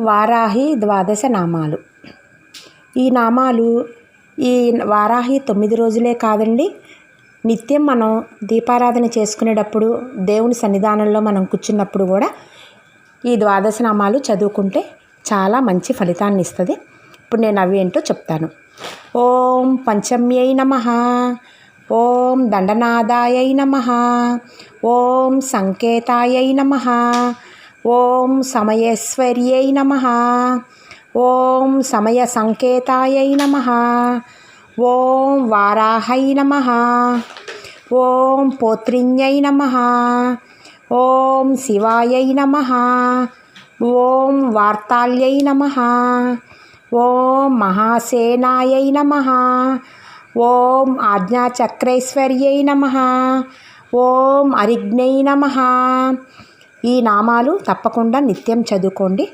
వారాహి ద్వాదశ నామాలు. ఈ నామాలు ఈ వారాహి 9 రోజులే కాదండి, నిత్యం మనం దీపారాధన చేసుకునేటప్పుడు దేవుని సన్నిధానంలో మనం కూర్చున్నప్పుడు కూడా ఈ ద్వాదశ నామాలు చదువుకుంటే చాలా మంచి ఫలితాన్ని ఇస్తుంది. ఇప్పుడు నేను అవి ఏంటో చెప్తాను. ఓం పంచమ్యై నమః, ఓం దండనాదాయై నమః, ఓం సంకేతాయై నమః, ఓం సమయేశ్వర్యై నమః, ఓం సమయ సంకేతాయై నమః, ఓం వారాహై నమః, ఓం పోత్రిణ్యై నమః, ఓం శివాయై నమః, ఓం వార్తాల్యై నమః, ఓం మహాసేనాయై నమః, ఓం ఆజ్ఞాచక్రైశ్వర్యై నమః, ఓం అరిగ్నై నమః. ఈ నామాలు తప్పకుండా నిత్యం చదువుకోండి.